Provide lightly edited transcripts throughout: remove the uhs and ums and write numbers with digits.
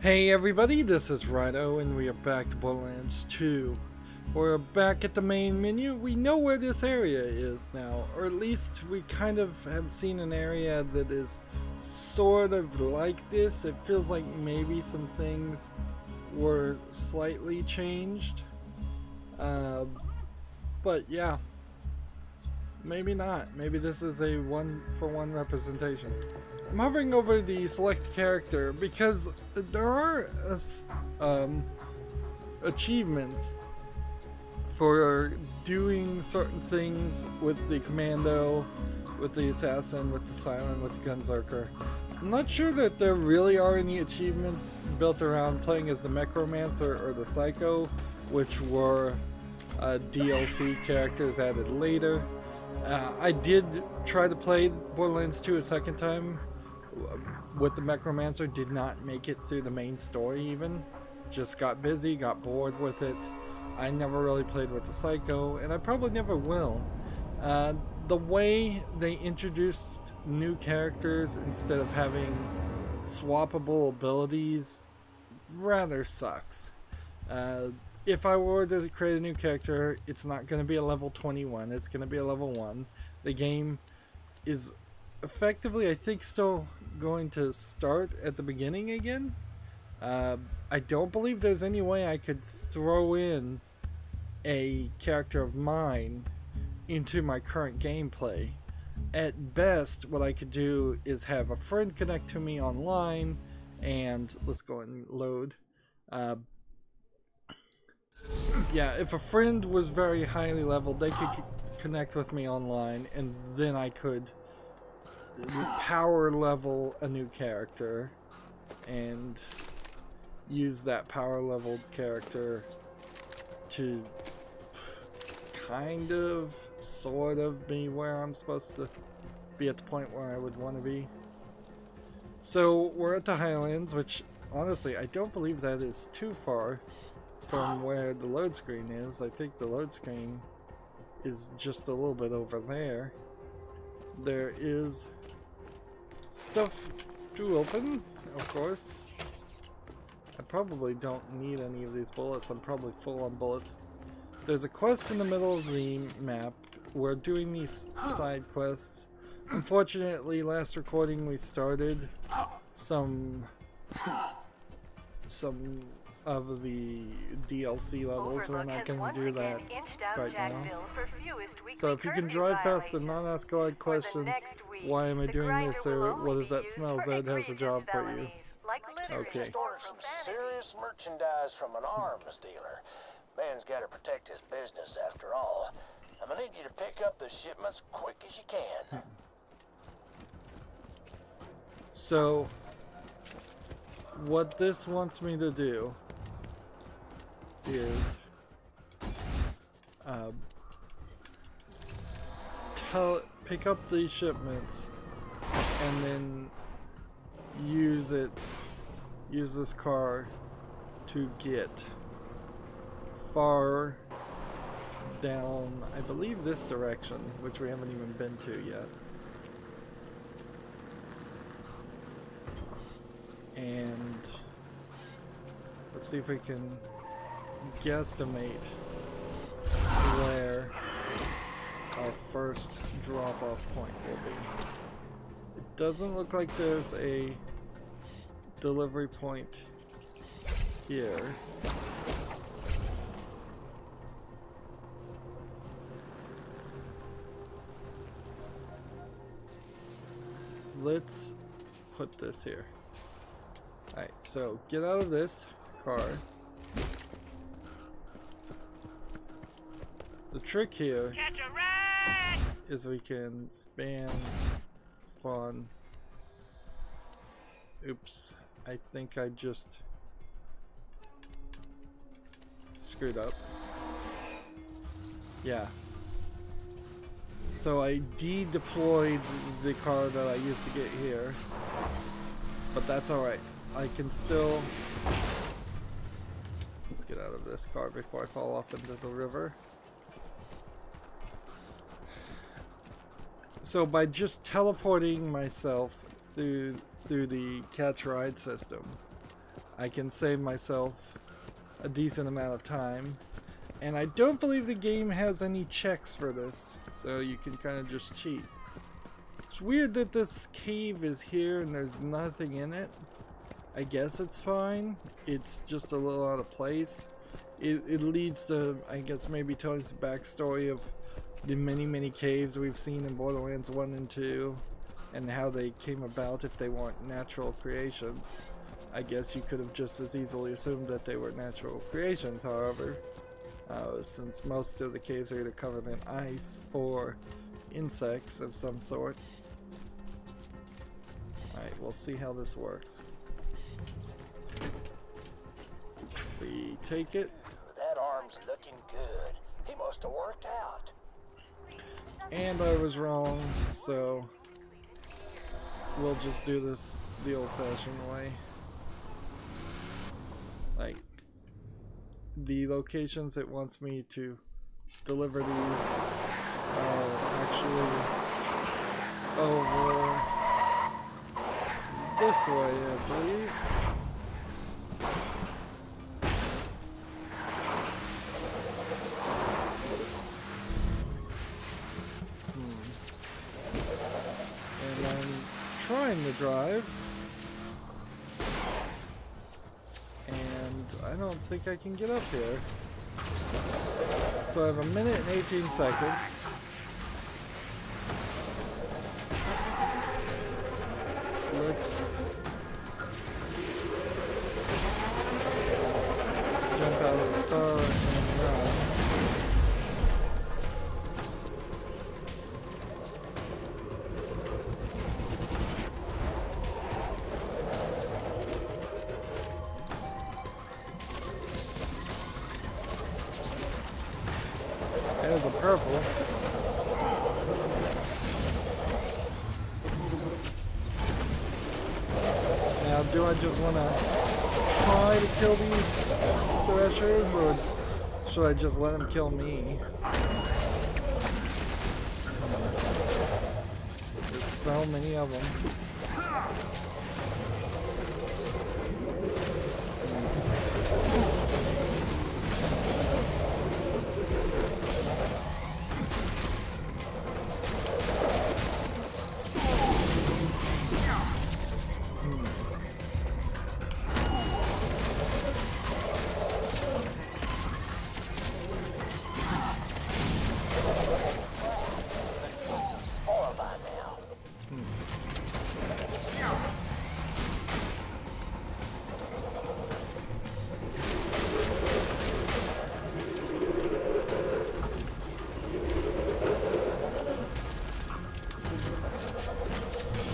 Hey everybody, this is Rydo and we are back to Borderlands 2. We're back at the main menu. We know where this area is now, or at least we kind of have seen an area that is sort of like this. It feels like maybe some things were slightly changed. But yeah, maybe not. Maybe this is a one-for-one representation. I'm hovering over the select character because there are achievements for doing certain things with the Commando, with the Assassin, with the Siren, with the Gunzerker. I'm not sure that there really are any achievements built around playing as the Necromancer or the Psycho, which were DLC characters added later. I did try to play Borderlands 2 a second time with the Necromancer, did not make it through the main story even. Just got busy, got bored with it. I never really played with the Psycho, and I probably never will. The way they introduced new characters instead of having swappable abilities rather sucks. If I were to create a new character, it's not going to be a level 21, it's going to be a level 1. The game is effectively, I think, still going to start at the beginning again. I don't believe there's any way I could throw in a character of mine into my current gameplay. At best, what I could do is have a friend connect to me online, and let's go and load. Yeah, if a friend was very highly leveled, they could connect with me online, and then I could power level a new character and use that power leveled character to kind of, sort of be where I'm supposed to be, at the point where I would want to be. So we're at the Highlands, which honestly I don't believe that is too far from where the load screen is. I think the load screen is just a little bit over there. There is stuff to open, of course. I probably don't need any of these bullets. I'm probably full on bullets. There's a quest in the middle of the map. We're doing these side quests. Unfortunately, last recording we started some of the DLC levels. We're not going to do that right now. So if you can drive fast and not ask a lot of questions, why am I doing this, or what does that smell? Zed has a job for you. Okay. Just ordered some serious merchandise from an arms dealer. Man's got to protect his business after all. I'm gonna need you to pick up the shipments quick as you can. So what this wants me to do is pick up these shipments and then use this car to get far down, I believe, this direction, which we haven't even been to yet. And let's see if we can guesstimate where our first drop-off point will be. It doesn't look like there's a delivery point here. Let's put this here. Alright, so get out of this car. The trick here is we can spawn. Oops, I think I just screwed up. Yeah. So I de-deployed the car that I used to get here, but that's alright. I can still... Let's get out of this car before I fall off into the river. So by just teleporting myself through the catch ride system, I can save myself a decent amount of time. And I don't believe the game has any checks for this, so you can kind of just cheat. It's weird that this cave is here and there's nothing in it. I guess it's fine. It's just a little out of place. It leads to, I guess, maybe telling us the backstory of the many caves we've seen in Borderlands 1 and 2 and how they came about if they weren't natural creations. I guess you could have just as easily assumed that they were natural creations, however, since most of the caves are either covered in ice or insects of some sort. Alright, we'll see how this works. We take it. That arm's looking good. He must have worked out. And I was wrong, so we'll just do this the old-fashioned way. Like, the locations it wants me to deliver these are actually over this way, I believe. And I'm trying to drive. I don't think I can get up here. So I have 1 minute and 18 seconds. Let's jump out of this car and run. There's a purple. Now, do I just want to try to kill these threshers, or should I just let them kill me? There's so many of them.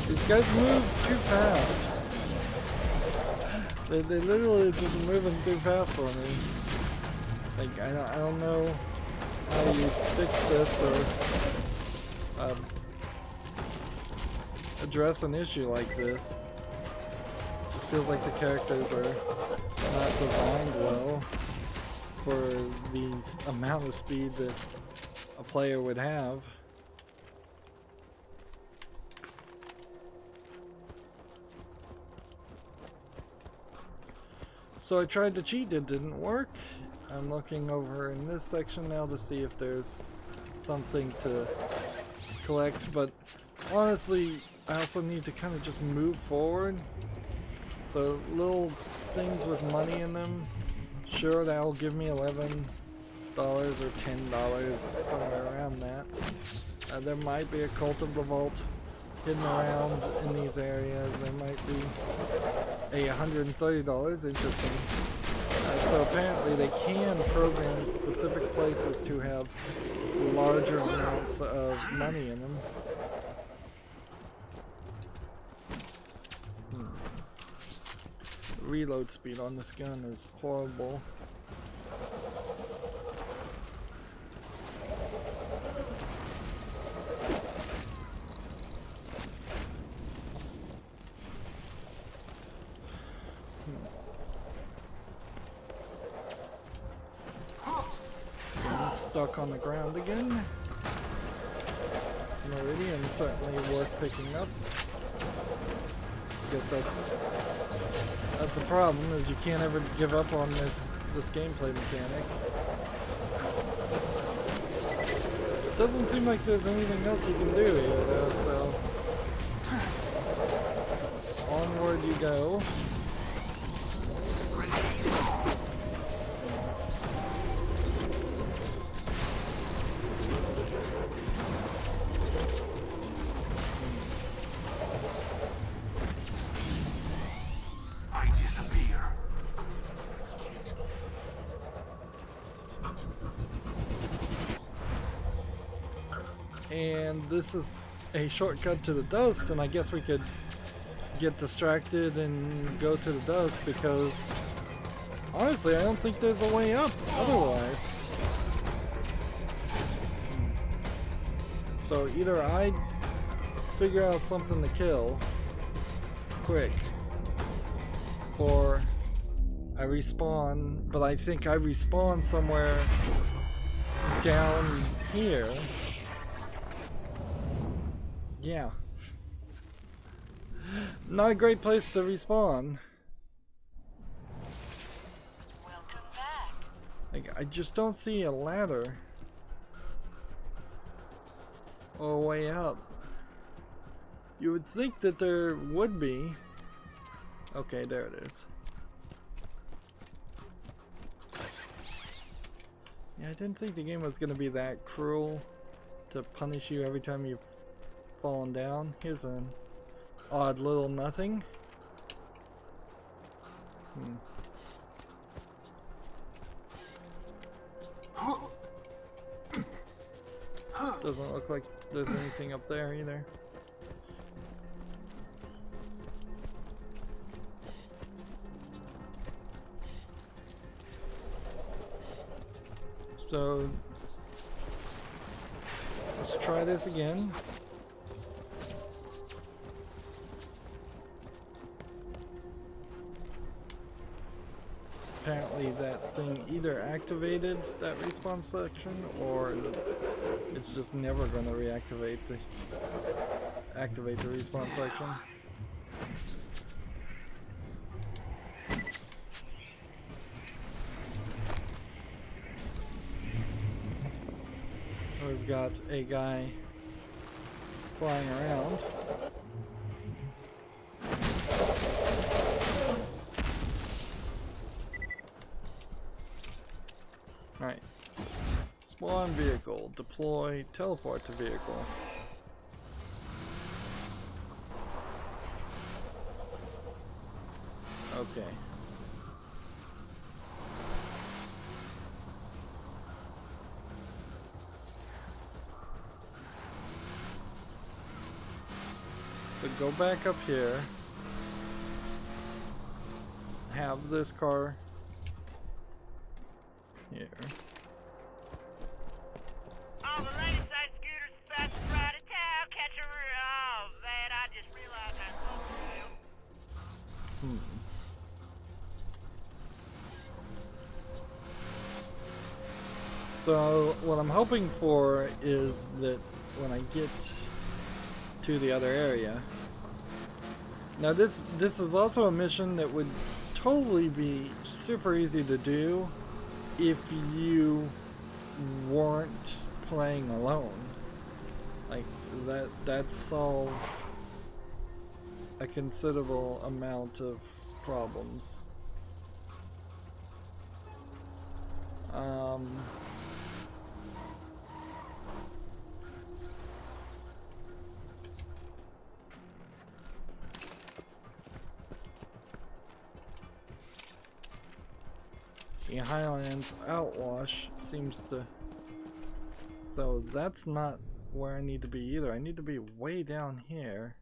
These guys move too fast. They literally just moving too fast for me. Like, I don't know how you fix this or address an issue like this. It just feels like the characters are not designed well for the amount of speed that a player would have. So I tried to cheat, it didn't work. I'm looking over in this section now to see if there's something to collect, but honestly, I also need to kind of just move forward. So little things with money in them, sure, that'll give me $11 or $10, somewhere around that. There might be a Cult of the Vault hidden around in these areas. There might be a $130, interesting. So apparently they can program specific places to have larger amounts of money in them. Reload speed on this gun is horrible. Stuck on the ground again. Some iridium certainly worth picking up. I guess that's That's the problem, is you can't ever give up on this gameplay mechanic. Doesn't seem like there's anything else you can do here though, so onward you go. And this is a shortcut to the dust, and I guess we could get distracted and go to the dust because honestly I don't think there's a way up otherwise. So either I figure out something to kill quick or I respawn, but I think I respawn somewhere down here. Yeah. Not a great place to respawn. Welcome back. Like, I just don't see a ladder or a way up. You would think that there would be. Okay, there it is. Yeah, I didn't think the game was going to be that cruel to punish you every time you've fallen down. Here's an odd little nothing. Doesn't look like there's anything up there either. So let's try this again. Apparently that thing either activated that respawn section or it's just never going to reactivate the respawn section. We've got a guy flying around. Alright. Spawn vehicle. Deploy. Teleport to vehicle. Okay. So go back up here. Have this car here. All the ladies say scooters the fastest ride in town. Catch a oh man, I just realized I spoke to you. So what I'm hoping for is that when I get to the other area. Now this is also a mission that would totally be super easy to do if you weren't playing alone. Like that solves a considerable amount of problems. The Highlands Outwash seems to... So that's not where I need to be either. I need to be way down here.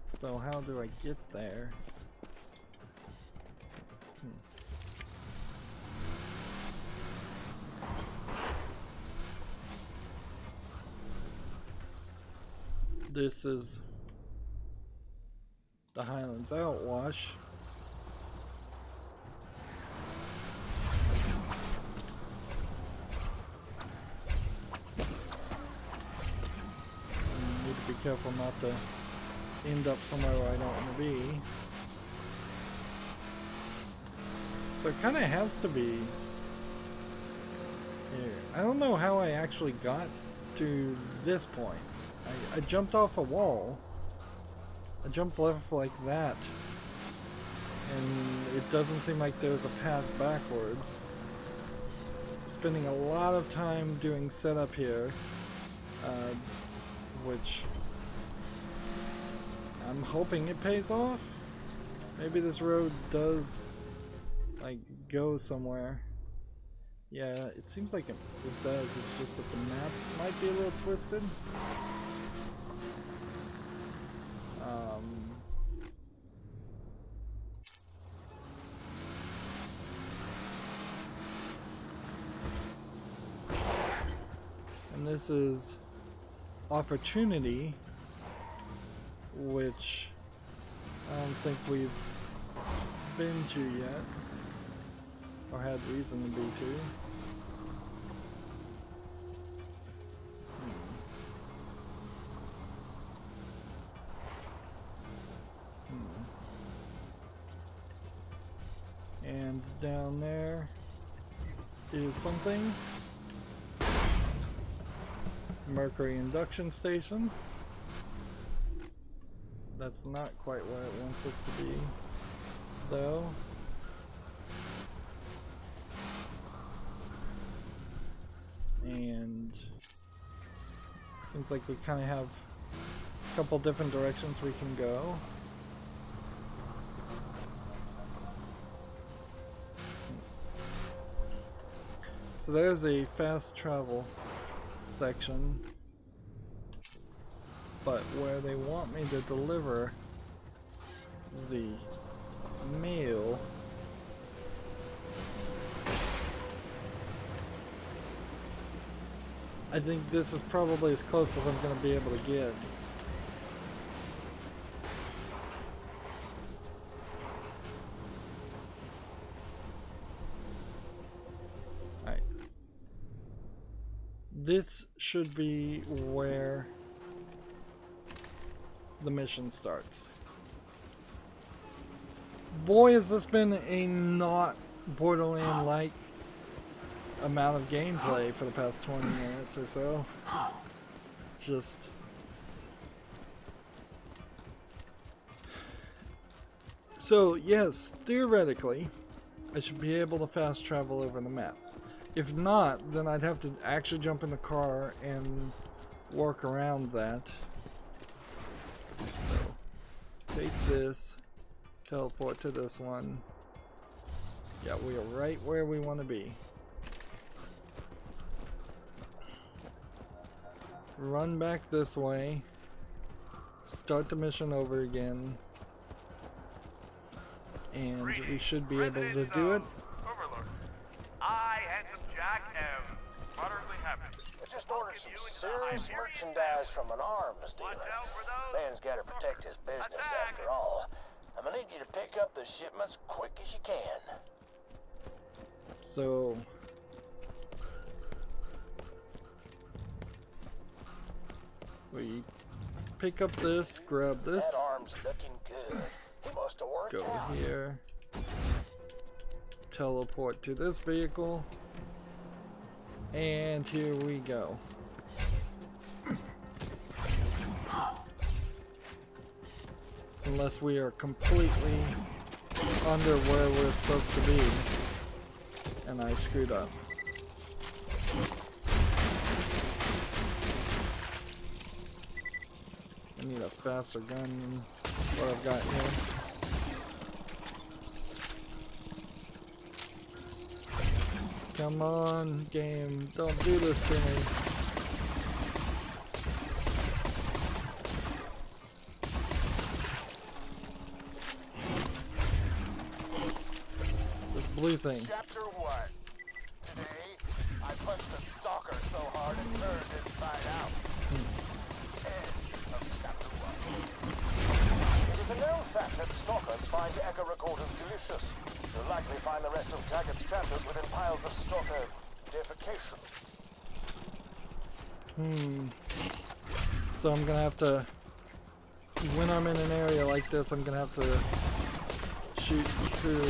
So how do I get there? This is the Highlands Outwash. Careful not to end up somewhere where I don't want to be. So it kind of has to be here. I don't know how I actually got to this point. I jumped off a wall. I jumped left like that. And it doesn't seem like there's a path backwards. Spending a lot of time doing setup here, which I'm hoping it pays off. Maybe this road does like go somewhere. Yeah, it seems like it does. It's just that the map might be a little twisted. And this is Opportunity, which I don't think we've been to yet, or had reason to be to. And down there is something. Mercury induction station. That's not quite where it wants us to be, though. And seems like we kind of have a couple different directions we can go. So there's a fast travel section, but where they want me to deliver the mail, I think this is probably as close as I'm going to be able to get. This should be where the mission starts. Boy, has this been a not Borderlands-like amount of gameplay for the past 20 minutes or so. Just... So, yes, theoretically, I should be able to fast travel over the map. If not, then I'd have to actually jump in the car and work around that. So, take this, teleport to this one. Yeah, we are right where we want to be. Run back this way. Start the mission over again. And we should be able to do it. I just ordered some serious merchandise from an arms dealer. Man's got to protect his business after all. I'm gonna need you to pick up the shipments quick as you can. So... we pick up this, grab this. That arm's looking good. He must have worked Go out. here. Teleport to this vehicle. And here we go. Unless we are completely under where we're supposed to be. And I screwed up. I need a faster gun than what I've got here. Come on, game. Don't do this to me. This blue thing. Chapter 1. Today, I punched a stalker so hard it turned inside out. End of chapter 1. It is a known fact that stalkers find echo recorders delicious. You'll likely find the rest of Taggart's trappers within piles of stalker defecation. So I'm gonna have to, when I'm in an area like this, I'm gonna have to shoot through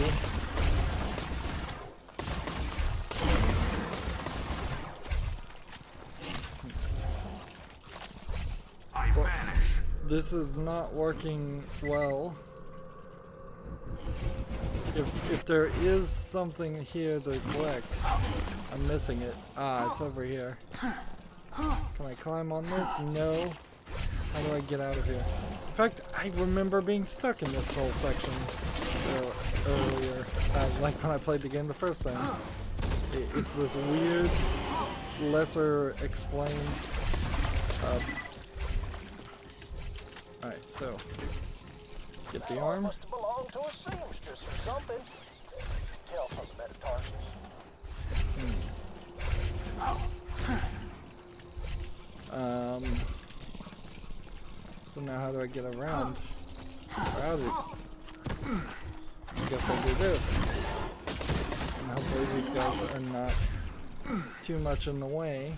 this is not working well. If there is something here to collect, I'm missing it. Ah, it's over here. Can I climb on this? No. How do I get out of here? In fact, I remember being stuck in this whole section earlier, like when I played the game the first time. It's this weird, lesser explained. Alright, so get the arm. Must have belonged to a seamstress or something. Tell from the metatarsals. So now how do I get around? I guess I'll do this. And hopefully these guys are not too much in the way.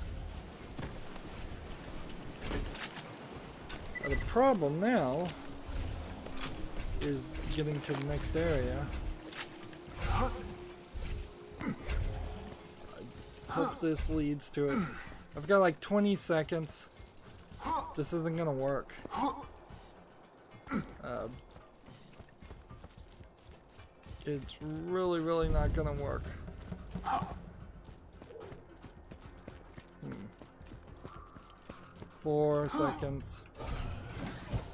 The problem now is getting to the next area. I hope this leads to it. I've got like 20 seconds. This isn't gonna work. It's really not gonna work. 4 seconds.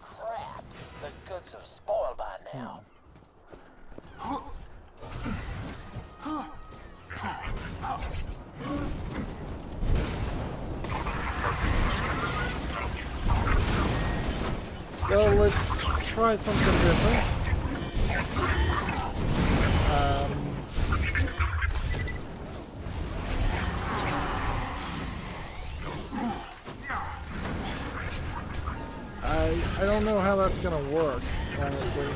Crap! The goods have spoiled by now. Well, let's try something different. I don't know how that's gonna work, honestly.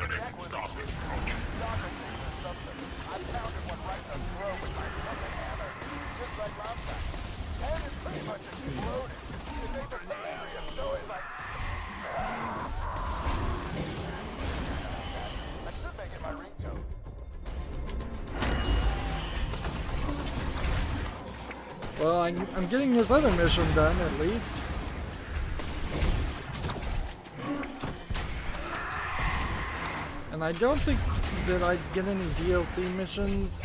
Jack was a stalker things or something. I pounded one right in the throat with my fucking hammer, just like last time. And it pretty much exploded. It made this hilarious noise like... I should make it my ringtone. Well, I'm getting this other mission done, at least. And I don't think that I get any DLC missions,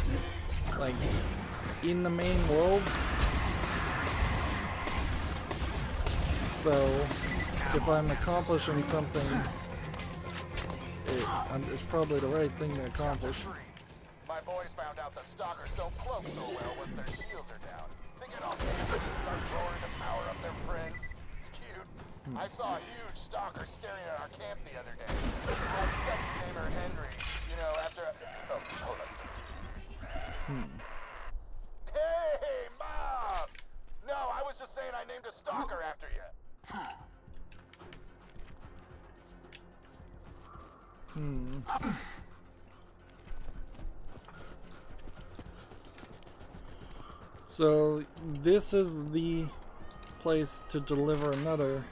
like, in the main world. So, if I'm accomplishing something, it's probably the right thing to accomplish. My boys found out the stalkers don't cloak so well once their shields are down. They get all pissy and start roaring to power up their friends. It's cute. I saw a huge stalker staring at our camp the other day. I decided to name her Henry, you know, after a... Oh, hold on a second. Hey, Mom! No, I was just saying I named a stalker after you. So this is the place to deliver another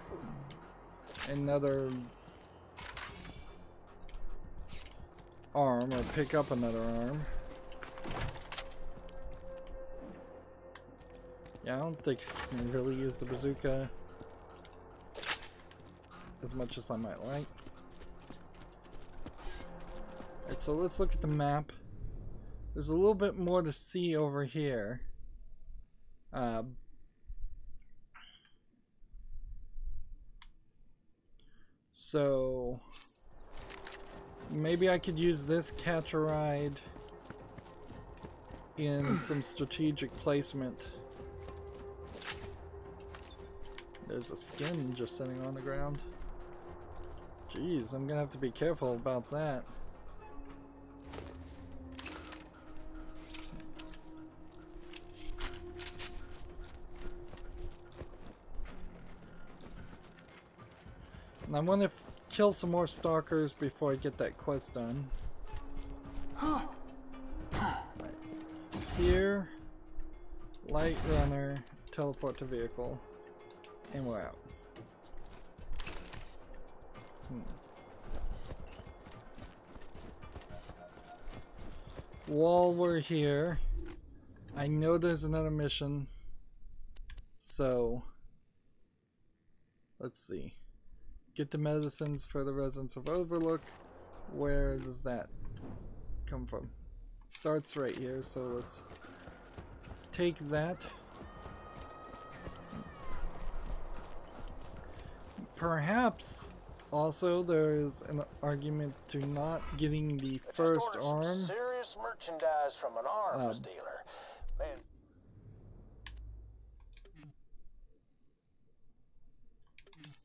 arm, or pick up another arm. Yeah, I don't think I can really use the bazooka as much as I might like. Alright, so let's look at the map. There's a little bit more to see over here. So maybe I could use this catch a ride in some strategic placement. There's a skin just sitting on the ground. Jeez, I'm gonna have to be careful about that. And I want to kill some more stalkers before I get that quest done. Right. Here, light runner, teleport to vehicle, and we're out. While we're here, I know there's another mission, so let's see. Get the medicines for the residents of Overlook. Where does that come from? Starts right here, so let's take that. Perhaps also there's an argument to not getting the first arm. Serious merchandise from an arms dealer. Man.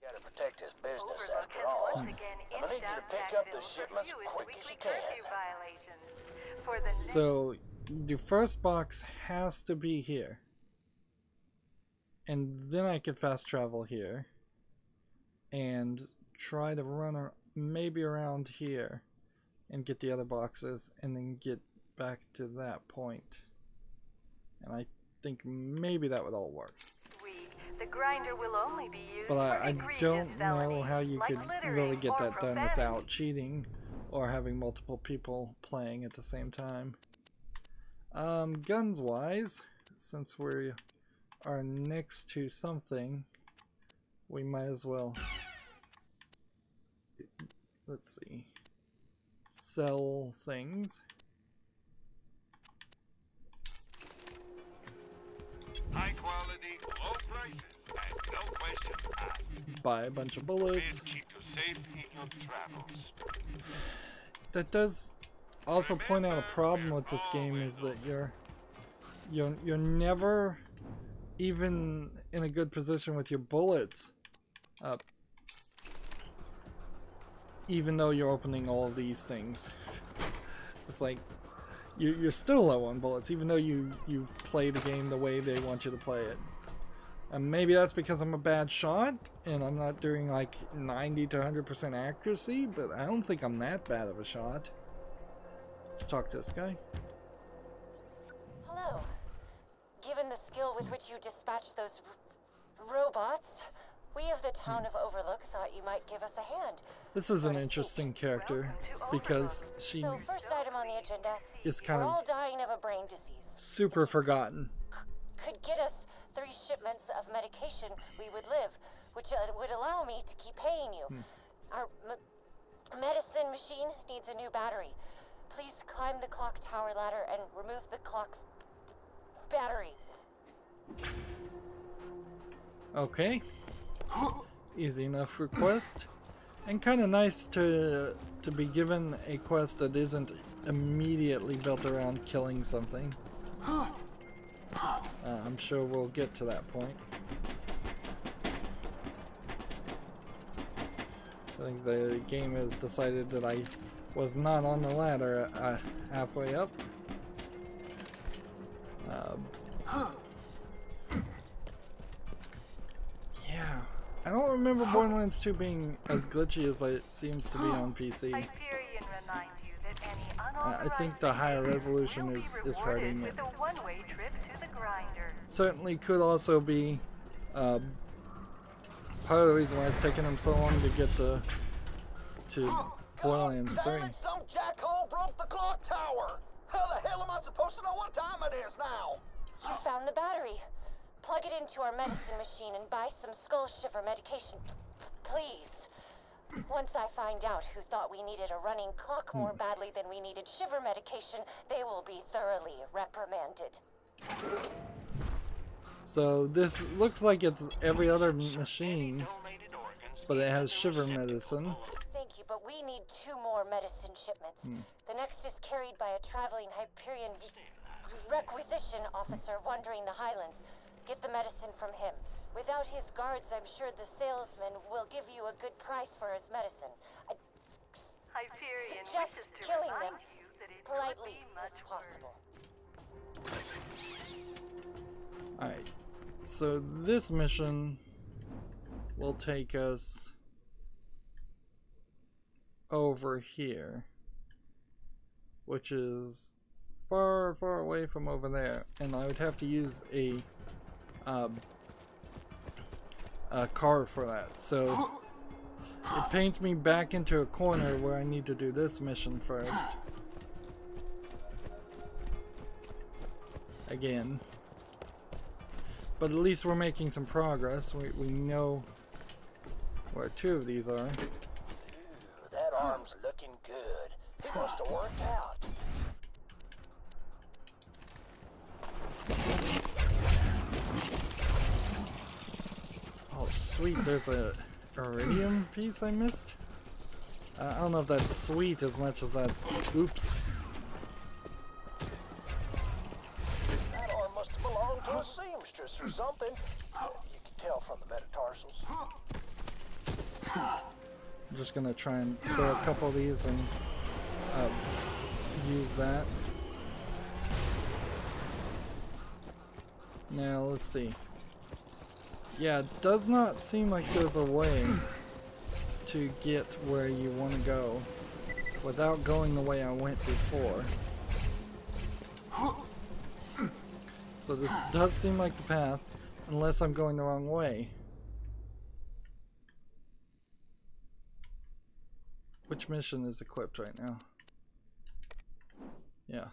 Gotta protect his business after all. I'm gonna need you to pick up the shipments quick as you can. So the first box has to be here, and then I could fast travel here and try to run maybe around here and get the other boxes and then get back to that point. And I think maybe that would all work. The grinder will only be used but I don't know how you could really get that done without cheating or having multiple people playing at the same time. Guns wise, since we are next to something, we might as well, let's see, sell things. High quality, low prices, and no questions asked. Buy a bunch of bullets. Keep you safe in your travels. That does also point out a problem with this game, is that you're never even in a good position with your bullets, even though you're opening all of these things. It's like you're still low on bullets, even though you play the game the way they want you to play it. And maybe that's because I'm a bad shot and I'm not doing like 90 to 100% accuracy, but I don't think I'm that bad of a shot. Let's talk to this guy. Hello. Given the skill with which you dispatch those robots, we of the town of Overlook thought you might give us a hand. This is an interesting character because she So first item on the agenda, is kind we're all of dying of a brain disease. super forgotten. Could get us 3 shipments of medication, we would live, which would allow me to keep paying you. Our medicine machine needs a new battery. Please climb the clock tower ladder and remove the clock's battery. Okay. Easy enough request. And kind of nice to be given a quest that isn't immediately built around killing something. I'm sure we'll get to that point. I think the game has decided that I was not on the ladder halfway up. Yeah, I don't remember Borderlands 2 being as glitchy as it seems to be on PC. I think the higher resolution is hurting it. Certainly could also be part of the reason why it's taken them so long to get to Borderlands 3. Damn it, some jackhole broke the clock tower! How the hell am I supposed to know what time it is now? You found the battery. Plug it into our medicine machine and buy some skull shiver medication, please. Once I find out who thought we needed a running clock more badly than we needed shiver medication, they will be thoroughly reprimanded. So this looks like it's every other machine, but it has shiver medicine. Thank you, but we need 2 more medicine shipments. The next is carried by a traveling Hyperion requisition officer wandering the Highlands. Get the medicine from him. Without his guards, I'm sure the salesman will give you a good price for his medicine. I suggest killing them politely, if possible. Alright, so this mission will take us over here, which is far, far away from over there, and I would have to use a car for that, so it paints me back into a corner where I need to do this mission first. I again. But at least we're making some progress. We know where 2 of these are. Ooh, that arm's looking good. He must have worked out. Oh, sweet. There's a iridium piece I missed. I don't know if that's sweet as much as that's oops. That arm must have belonged to a seamstress or something. You can tell from the metatarsals. I'm just gonna try and throw a couple of these and use that. Now let's see. Yeah, it does not seem like there's a way to get where you want to go without going the way I went before. So this does seem like the path, unless I'm going the wrong way. Which mission is equipped right now? Yeah.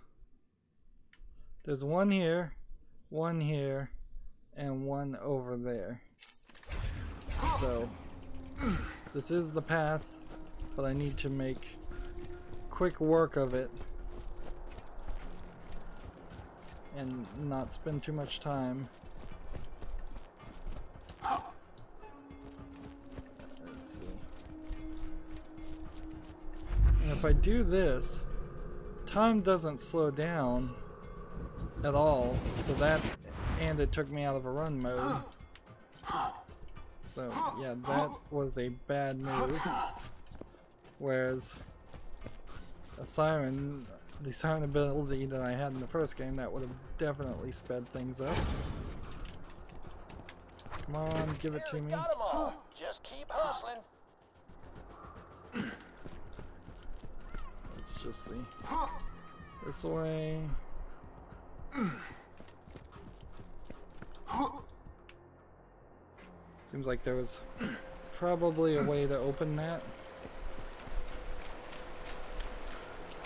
There's one here, and one over there. So this is the path, but I need to make quick work of it and not spend too much time. Let's see. And if I do this, time doesn't slow down at all, so that, and it took me out of a run mode. So yeah, that was a bad move. Whereas a Siren, the Siren ability that I had in the first game, that would have definitely sped things up. Come on, give it to me. Got 'em all. Just keep hustling. Let's just see. This way. Seems like there was probably a way to open that.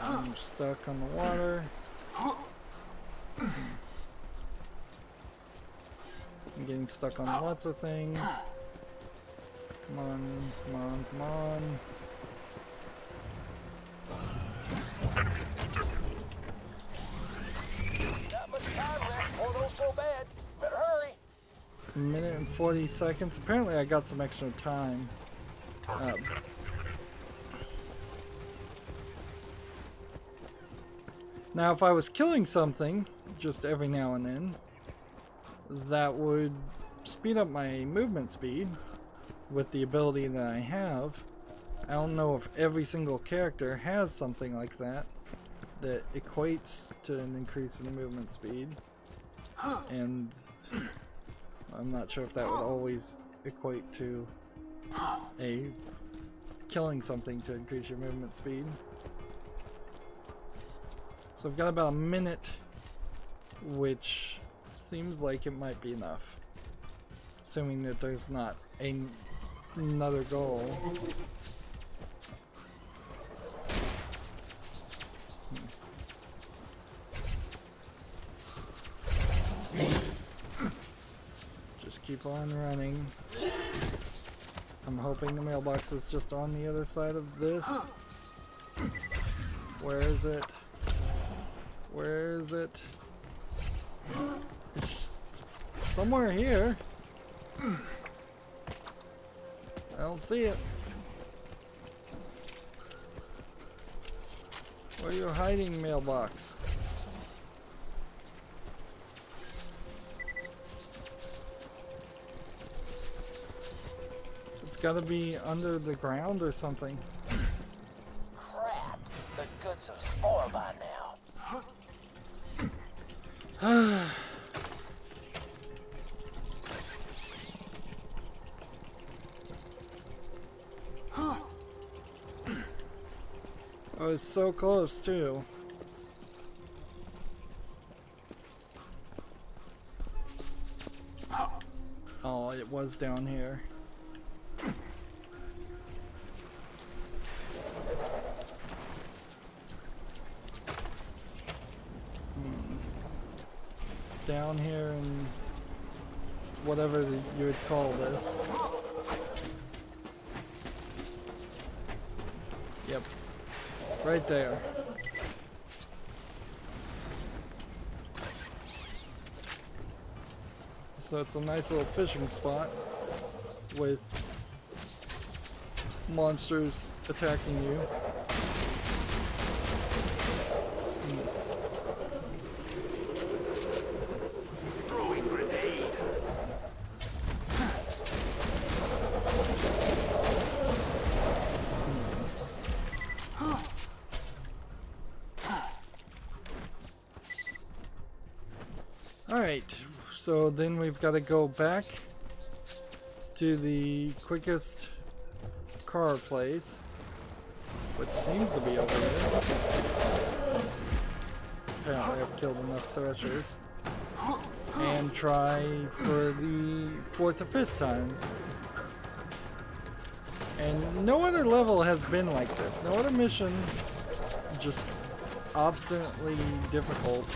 I'm stuck on the water. I'm getting stuck on lots of things. Come on, come on, come on. Not much time left before those go bad. Better hurry. A minute and 40 seconds. Apparently I got some extra time. Now if I was killing something just every now and then, that would speed up my movement speed with the ability that I have. I don't know if every single character has something like that that equates to an increase in movement speed, and I'm not sure if that would always equate to a killing something to increase your movement speed. So I've got about a minute, which seems like it might be enough, assuming that there's not another goal. Just keep on running. I'm hoping the mailbox is just on the other side of this. Where is it? Where is it? It's somewhere here. I don't see it. Where are you hiding, mailbox? It's gotta be under the ground or something. Crap. The goods have spoiled by now. I was so close too. Oh, it was down here. down here and whatever you would call this. Yep, right there. So it's a nice little fishing spot with monsters attacking you. Throwing grenade. Alright, so then we've got to go back to the quickest car place, which seems to be over here. Apparently I've killed enough threshers. And try for the 4th or 5th time. And no other level has been like this. No other mission just obstinately difficult.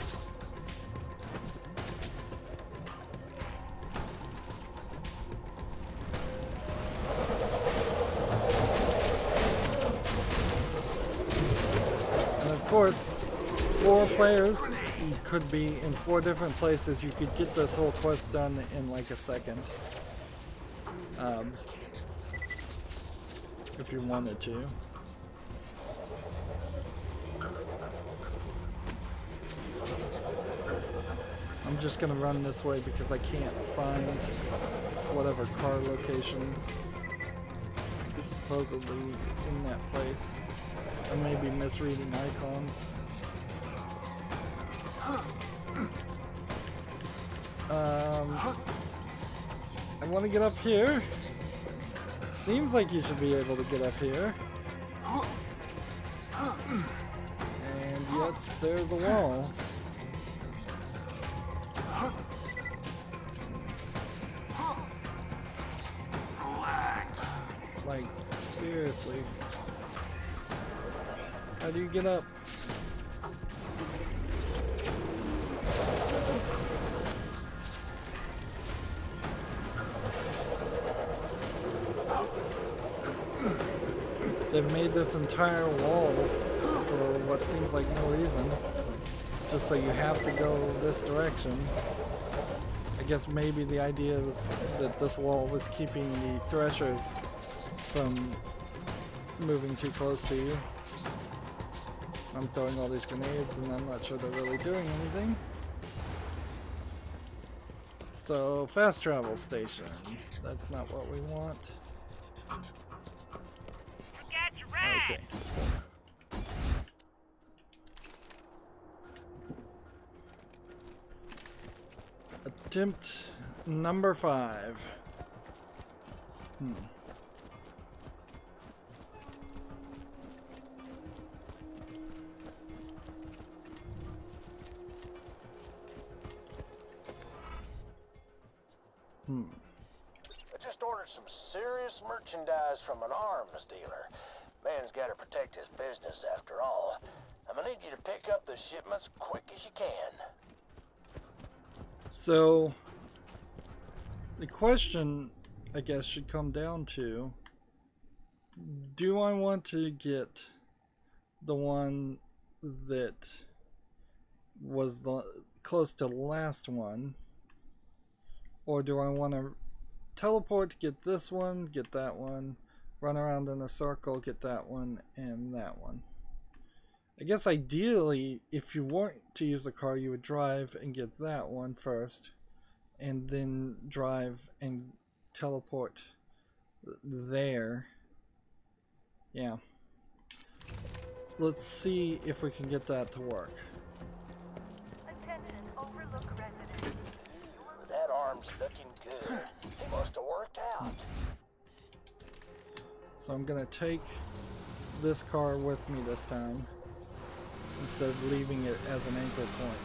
Of course, 4 players, you could be in 4 different places. You could get this whole quest done in like a second. If you wanted to. I'm just gonna run this way because I can't find whatever car location is supposedly in that place. I may be misreading icons. I want to get up here. It seems like you should be able to get up here. And yet, there's a wall. Like, seriously. How do you get up? They've made this entire wall for what seems like no reason. Just so you have to go this direction. I guess maybe the idea was that this wall was keeping the threshers from moving too close to you. I'm throwing all these grenades and I'm not sure they're really doing anything. So, fast travel station. That's not what we want. Got you right. Okay. Attempt number 5. I just ordered some serious merchandise from an arms dealer. Man's got to protect his business after all. I'm gonna need you to pick up the shipments quick as you can. So, the question, I guess, should come down to, do I want to get the one that was the close to the last one, or do I want to teleport to get this one, get that one, run around in a circle, get that one, and that one? I guess ideally, if you want to use a car, you would drive and get that one first, and then drive and teleport there. Yeah. Let's see if we can get that to work. Attention, Overlook resident. Ooh, that arm's looking good. He must have worked out. So I'm gonna take this car with me this time, instead of leaving it as an anchor point.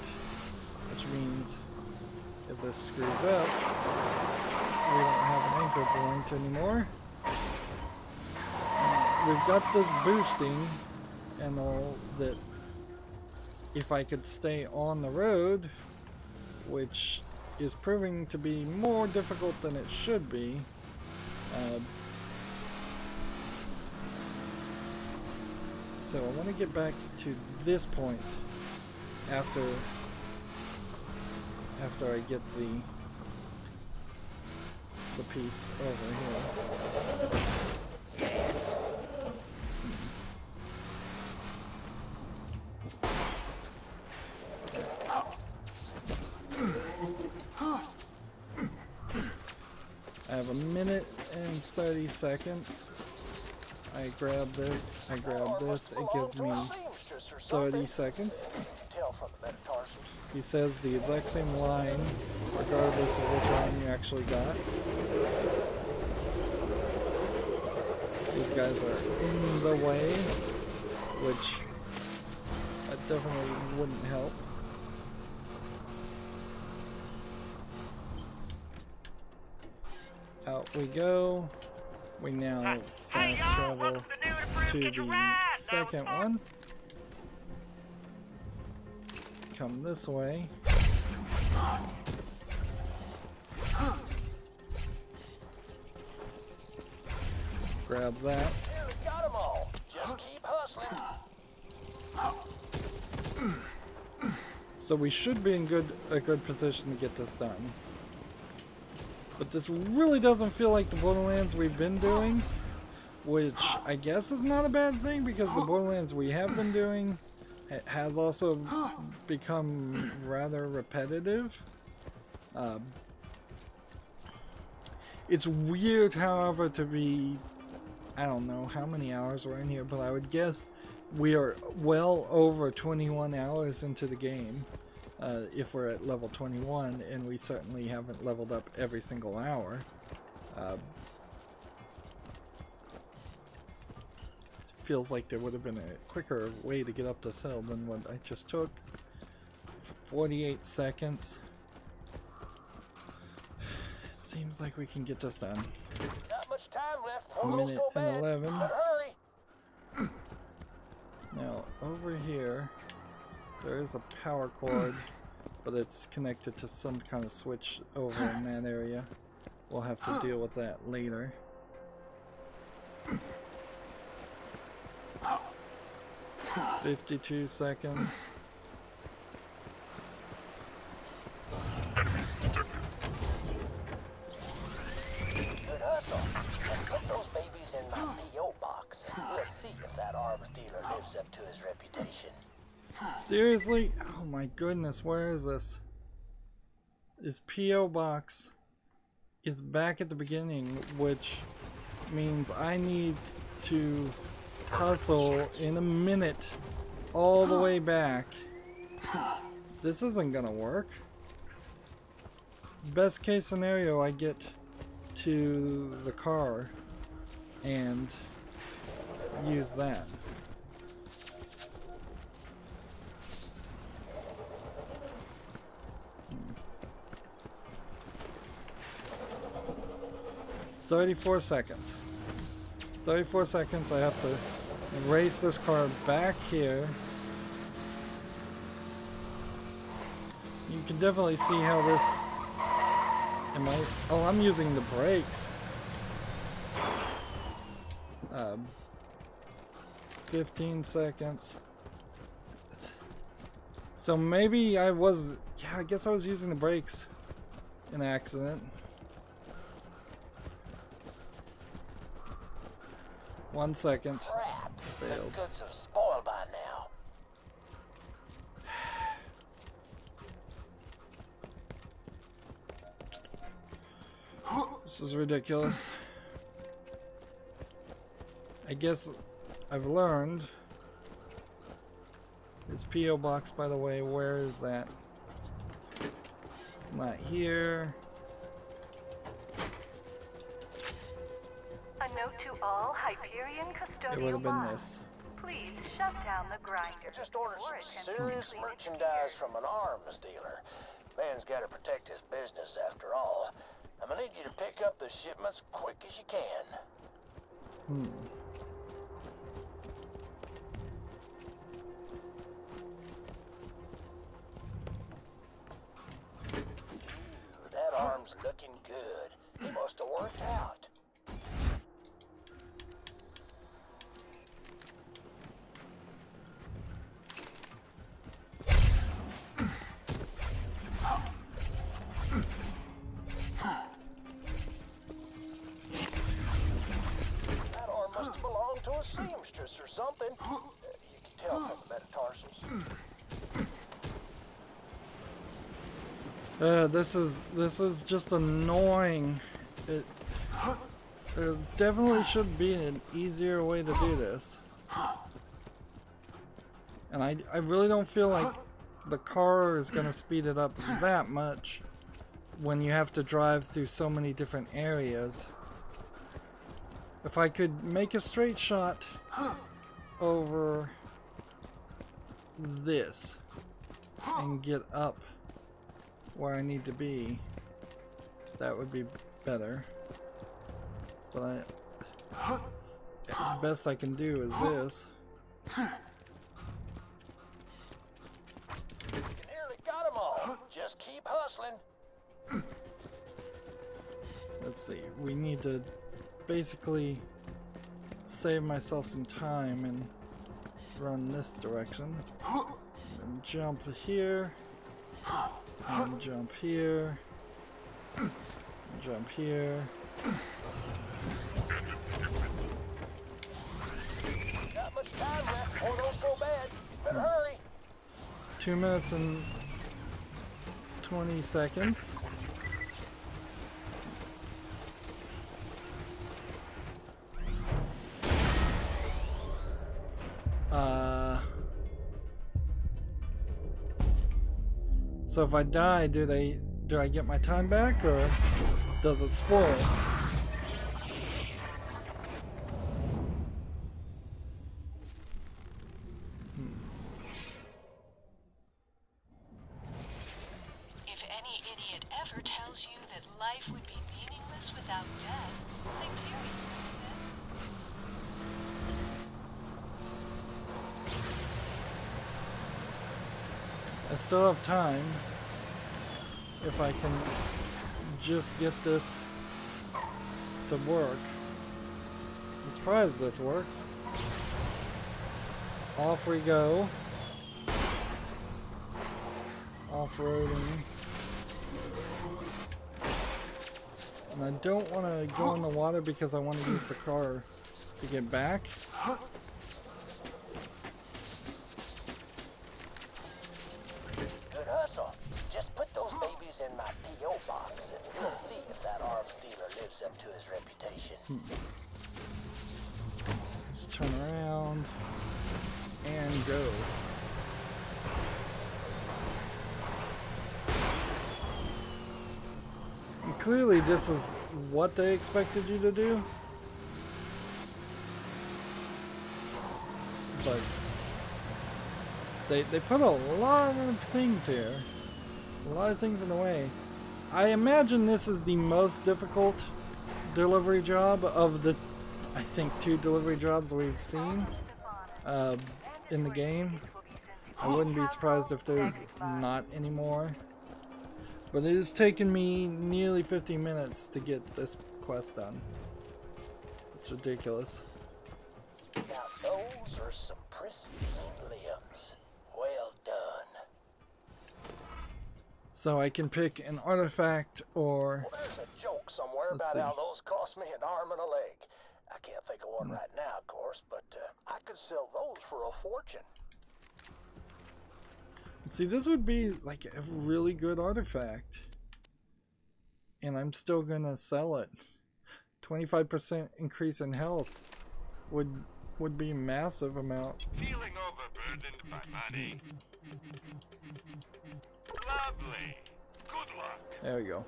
Which means, if this screws up, we don't have an anchor point anymore. We've got this boosting and all that. If I could stay on the road, which is proving to be more difficult than it should be. So I want to get back to this point after I get the piece over here. I have a minute and 30 seconds. I grab this, I grab this, it gives me 30 seconds. He says the exact same line, regardless of which line you actually got. These guys are in the way, which definitely wouldn't help. Out we go. We now fast travel to the second one. Come this way. Grab that. Got 'em all. Just keep hustling. So we should be in a good position to get this done. But this really doesn't feel like the Borderlands we've been doing, which I guess is not a bad thing because the Borderlands we have been doing has also become rather repetitive. It's weird, however, to be, I don't know how many hours we're in here, but I would guess we are well over 21 hours into the game. If we're at level 21, and we certainly haven't leveled up every single hour. It feels like there would have been a quicker way to get up this hill than what I just took. 48 seconds. Seems like we can get this done. Not much time left. A minute and 11. Hurry. Now, over here, there is a power cord, but it's connected to some kind of switch over in that area. We'll have to deal with that later. $52 seconds. Good hustle. Just put those babies in my P.O. box. We'll see if that arms dealer lives up to his reputation. Seriously? Oh my goodness, where is this? This P.O. box is back at the beginning, which means I need to hustle in a minute all the way back. This isn't gonna work. Best case scenario, I get to the car and use that. $34 seconds. 34 seconds. I have to race this car back here. You can definitely see how this. Oh, I'm using the brakes. 15 seconds. So maybe I was. Yeah, I guess I was using the brakes in accident. 1 second. Crap. Failed. The goods have spoiled by now. This is ridiculous. I guess I've learned. This P.O. box, by the way, where is that? It's not here. A note to all Hyperion custodial It would have been bonds. this. Please shut down the grinder. I just ordered some before serious attempting to merchandise from an arms dealer. Man's got to protect his business after all. I'm gonna need you to pick up the shipments quick as you can. a seamstress or something. You can tell from the metatarsals. This is just annoying. There definitely should be an easier way to do this. And I really don't feel like the car is going to speed it up that much when you have to drive through so many different areas. If I could make a straight shot over this and get up where I need to be, that would be better. But the best I can do is this. You nearly got them all. Just keep hustling. Let's see, we need to basically save myself some time and run this direction. And jump here. And jump here. And jump here. Not much time left before those go bad. Better hurry. 2 minutes and 20 seconds. So if I die, do I get my time back, or does it spoil? If any idiot ever tells you that life would be meaningless without death, they I still have time if I can just get this to work. I'm surprised this works. Off we go. Off-roading. And I don't want to go in the water because I want to use the car to get back. Good hustle. Just put those babies in my P.O. box and we'll see if that arms dealer lives up to his reputation. Let's turn around and go. And clearly this is what they expected you to do. But they put a lot of things here. A lot of things in the way. I imagine this is the most difficult delivery job of the, I think, 2 delivery jobs we've seen in the game. I wouldn't be surprised if there's not any more. But it has taken me nearly 50 minutes to get this quest done. It's ridiculous. Now those are some pristine limbs. Well done. So I can pick an artifact or... Well, there's a joke somewhere Let's about see. how those cost me an arm and a leg. I can't think of one right now, of course, but I could sell those for a fortune. See, this would be like a really good artifact. And I'm still gonna sell it. 25% increase in health would be a massive amount. Feeling overburdened by money? Lovely. Good luck. There we go.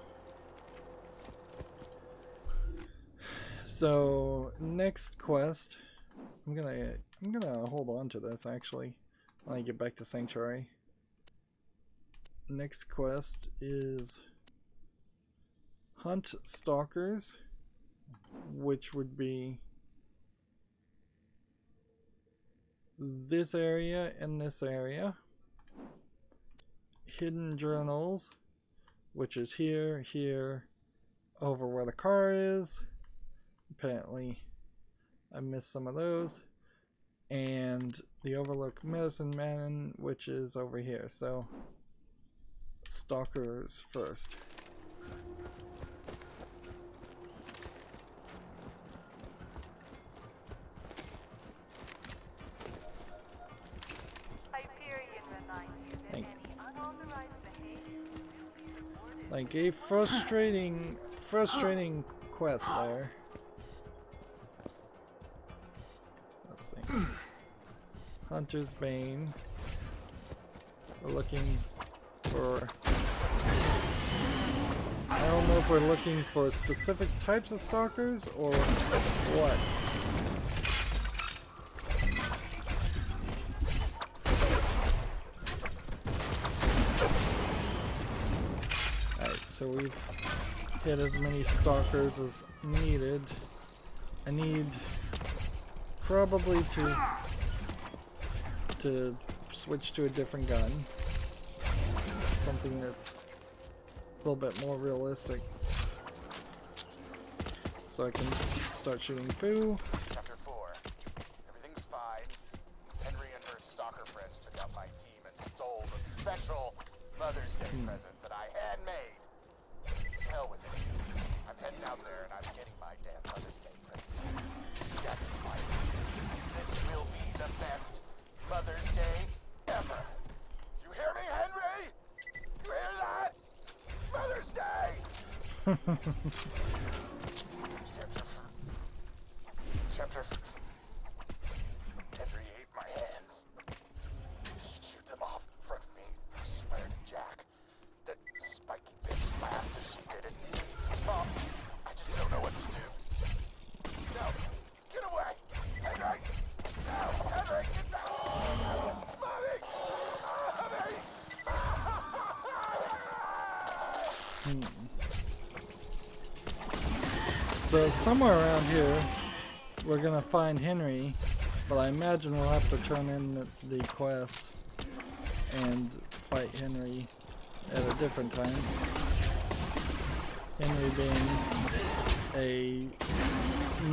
So next quest, I'm gonna hold on to this actually when I get back to Sanctuary. Next quest is hunt stalkers, which would be this area and this area. Hidden journals, which is here, here, over where the car is. Apparently I missed some of those. And the Overlook Medicine Man, which is over here. So stalkers first. Like a frustrating quest there. Let's see. Hunter's Bane. We're looking for... I don't know if we're looking for specific types of stalkers or what. Alright, so we've hit as many stalkers as needed. I need probably to switch to a different gun. Something that's a little bit more realistic. So I can start shooting Boo. Chapter 4. Everything's fine. Henry and her stalker friends took out my team and stole the special Mother's Day present that I handmade. Hell with it. I'm heading out there and I'm getting my damn Mother's Day present. Jack is my witness. This will be the best Mother's Day ever. You hear me, Henry? You hear that? Mother's Day! Chapter Henry ate my hands. She chewed them off in front of me. I swear to Jack. That spiky bitch laughed as she did it. Mom, I just don't know what to do. No, get away! Henry! No, Henry, get back! Mommy! Mommy! So somewhere around here we're gonna find Henry, but I imagine we'll have to turn in the quest and fight Henry at a different time. Henry being a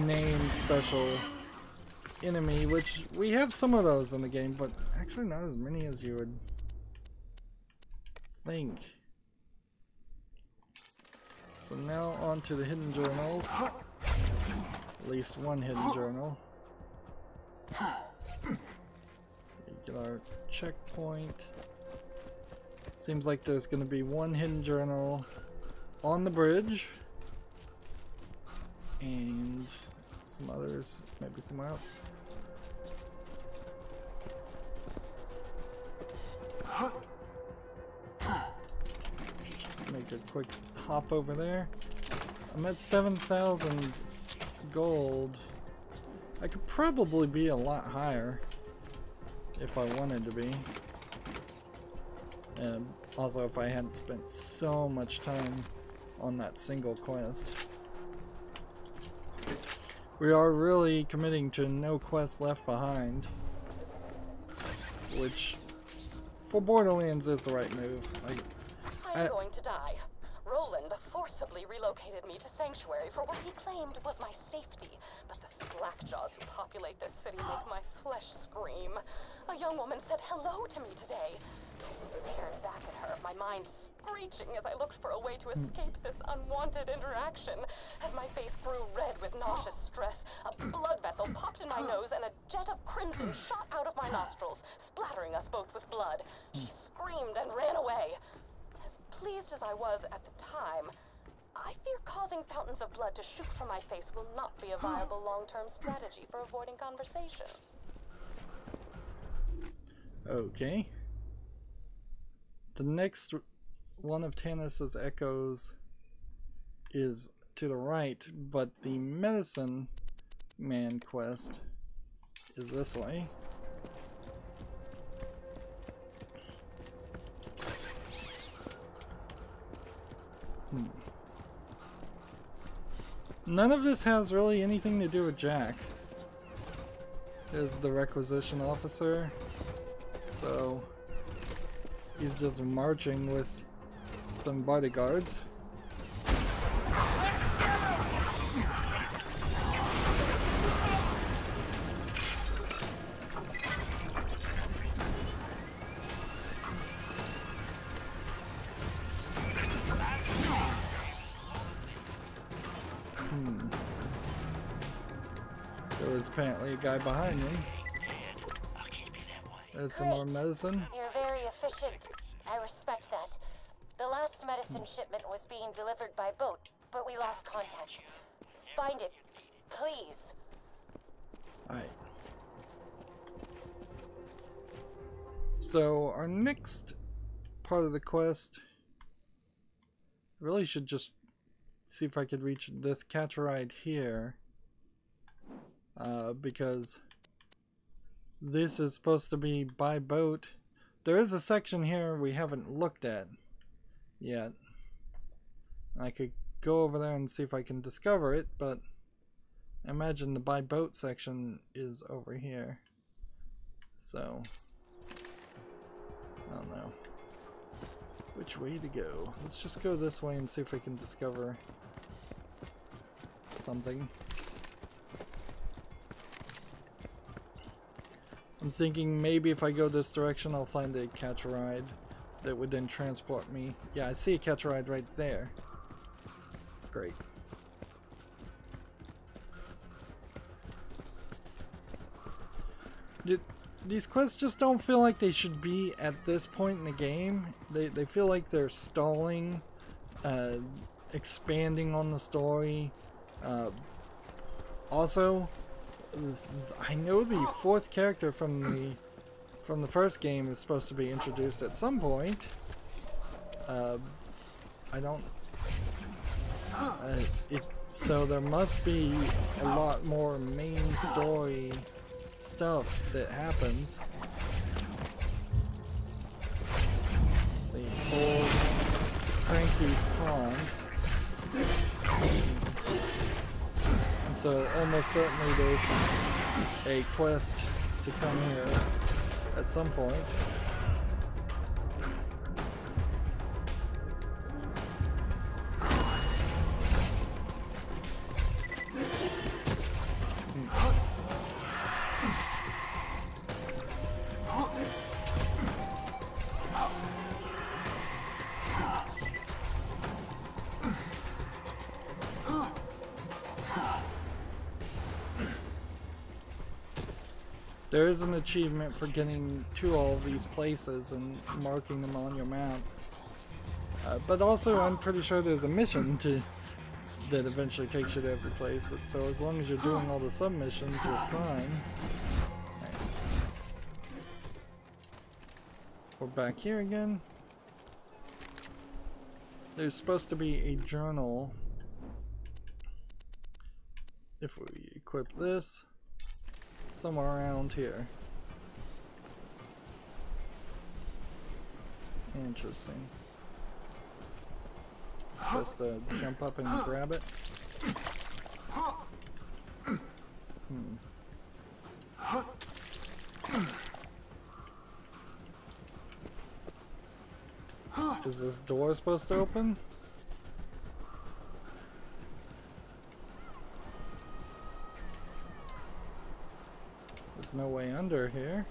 named special enemy, which we have some of those in the game, but actually not as many as you would think. So now on to the hidden journals. At least one hidden journal. Get our checkpoint. Seems like there's going to be one hidden journal on the bridge. And some others, maybe somewhere else. Make a quick hop over there. I'm at 7,000 gold. I could probably be a lot higher if I wanted to be. And also if I hadn't spent so much time on that single quest. We are really committing to no quest left behind, which for Borderlands is the right move. I'm going to die. Roland forcibly relocated me to Sanctuary for what he claimed was my safety, but the slackjaws who populate this city make my flesh scream. A young woman said hello to me today. I stared back at her, my mind screeching as I looked for a way to escape this unwanted interaction. As my face grew red with nauseous stress, a blood vessel popped in my nose and a jet of crimson shot out of my nostrils, splattering us both with blood. She screamed and ran away. As pleased as I was at the time, I fear causing fountains of blood to shoot from my face will not be a viable long-term strategy for avoiding conversation. Okay. The next one of Tannis's echoes is to the right, but the medicine man quest is this way. None of this has really anything to do with Jack. Is the requisition officer, so he's just marching with some bodyguards. There was apparently a guy behind me. There's some more medicine. You're very efficient. I respect that. The last medicine shipment was being delivered by boat, but we lost contact. Find it, please. Alright. So, our next part of the quest, really should just see if I could reach this catch a ride here. Because this is supposed to be by boat. There is a section here we haven't looked at yet. I could go over there and see if I can discover it, but I imagine the by boat section is over here. So, I don't know which way to go. Let's just go this way and see if we can discover something. I'm thinking maybe if I go this direction I'll find a catch a ride that would then transport me. Yeah, I see a catch a ride right there. Great. These quests just don't feel like they should be at this point in the game. They feel like they're stalling, expanding on the story. Also, I know the fourth character from the first game is supposed to be introduced at some point. I don't. So there must be a lot more main story stuff that happens. Let's see, old Cranky's Pond. And so almost certainly there's a quest to come here at some point. There is an achievement for getting to all of these places and marking them on your map. But also I'm pretty sure there's a mission that eventually takes you to every place. So as long as you're doing all the submissions, you're fine. Right. We're back here again. There's supposed to be a journal. If we equip this. Somewhere around here. Interesting. Supposed to jump up and grab it. Is this door supposed to open? There's no way under here.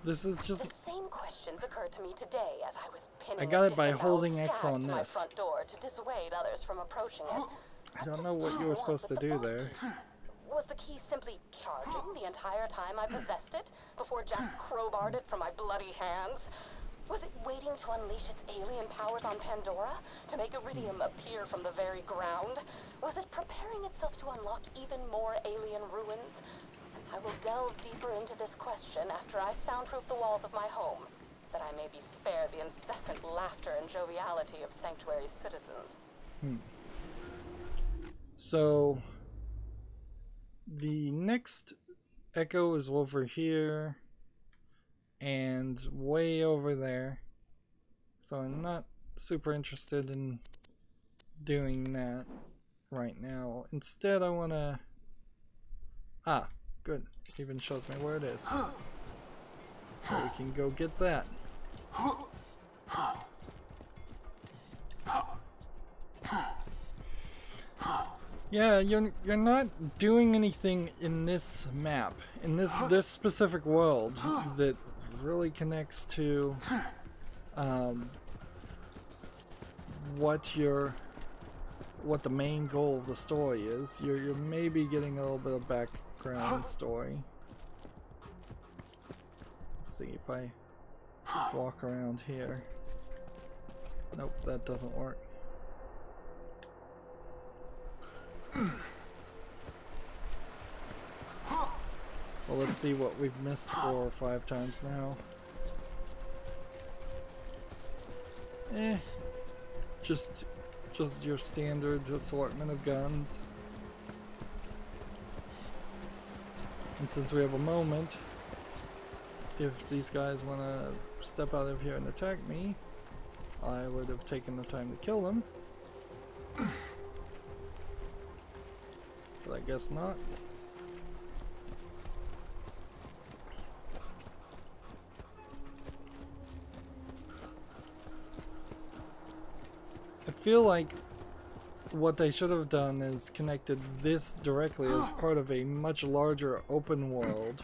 This is just. The same questions occurred to me today as I was pinning I got it by a holding X scag on to my this. front door to dissuade others from approaching it. I don't know what you were supposed to do there. Was the key simply charging the entire time I possessed it before Jack crowbarred it from my bloody hands? Was it waiting to unleash its alien powers on Pandora to make Iridium appear from the very ground? Was it preparing itself to unlock even more alien ruins? I will delve deeper into this question after I soundproof the walls of my home, that I may be spared the incessant laughter and joviality of Sanctuary's citizens. So the next echo is over here and way over there. So I'm not super interested in doing that right now. Instead I want to... Ah, good. It even shows me where it is. So we can go get that. Yeah, you're not doing anything in this map, in this specific world that really connects to what the main goal of the story is. You're maybe getting a little bit of background story. Let's see if I walk around here. Nope, that doesn't work. Well, let's see what we've missed 4 or 5 times now. Just your standard assortment of guns. And since we have a moment, if these guys want to step out of here and attack me, I would have taken the time to kill them. But I guess not. I feel like what they should have done is connected this directly as part of a much larger open world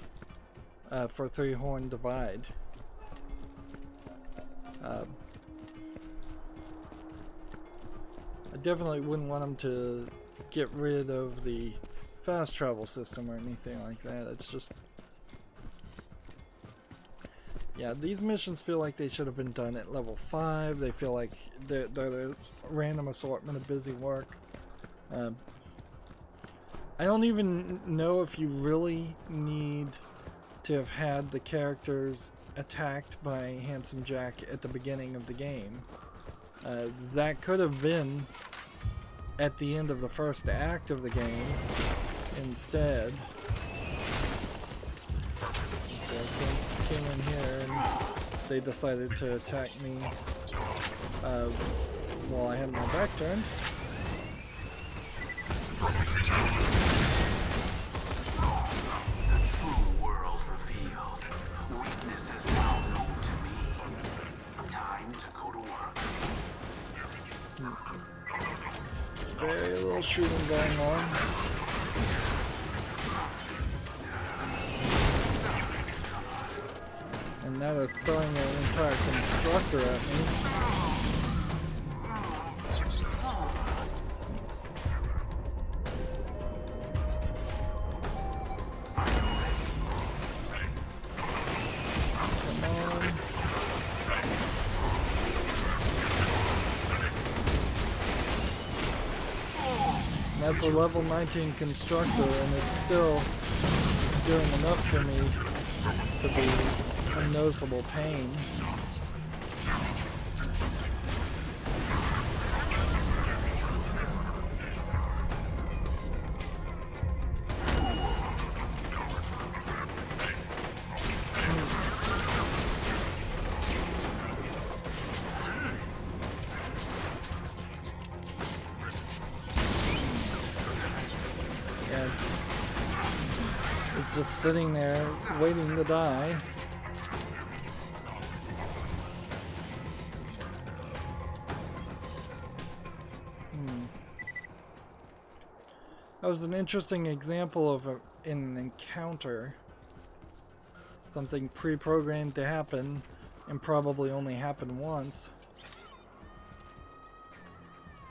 for Three Horn Divide. I definitely wouldn't want them to get rid of the fast travel system or anything like that. It's just... yeah, these missions feel like they should have been done at level 5. They feel like they're a random assortment of busy work. I don't even know if you really need to have had the characters attacked by Handsome Jack at the beginning of the game. That could have been at the end of the first act of the game instead. So I came in here and they decided to attack me while I had my back turned. The true world revealed. Weakness is now known to me. Time to go to work. Very little shooting going on. And now they're throwing an entire constructor at me. That's a level 19 constructor, and it's still doing enough for me to be a noticeable pain. It's just sitting there waiting to die. That was an interesting example of an encounter. Something pre-programmed to happen and probably only happened once.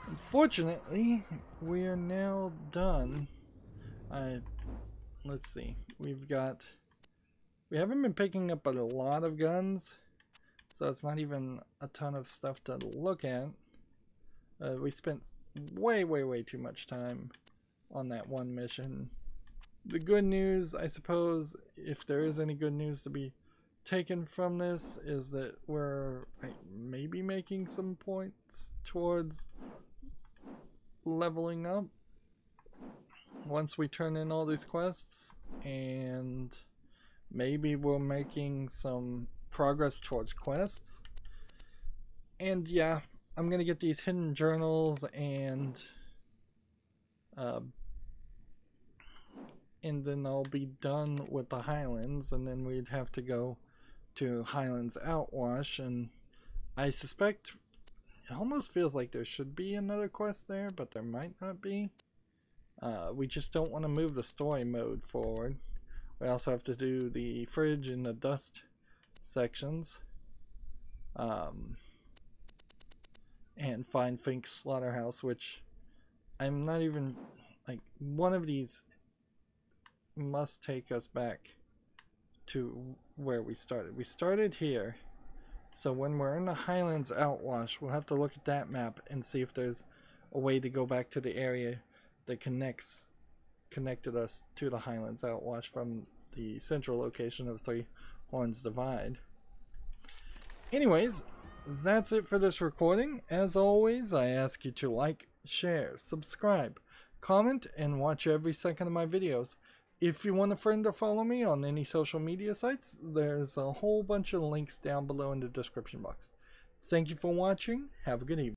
Unfortunately, we are now done. Let's see. We haven't been picking up a lot of guns, so it's not even a ton of stuff to look at. We spent way too much time on that one mission. The good news, I suppose, if there is any good news to be taken from this, is that we're maybe making some points towards leveling up once we turn in all these quests, and maybe we're making some progress towards quests. And yeah, I'm gonna get these hidden journals and then I'll be done with the Highlands, and then we'd have to go to Highlands Outwash, and I suspect it almost feels like there should be another quest there, but there might not be. We just don't want to move the story mode forward. We also have to do the fridge and the dust sections. and find Fink's slaughterhouse, which I'm not even, like, one of these must take us back to where we started. We started here, so when we're in the Highlands Outwash, we'll have to look at that map and see if there's a way to go back to the area that connected us to the Highlands Outwash from the central location of Three Horns Divide. Anyways, that's it for this recording. As always, I ask you to like, share, subscribe, comment, and watch every second of my videos. If you want a friend or follow me on any social media sites, there's a whole bunch of links down below in the description box. Thank you for watching. Have a good evening.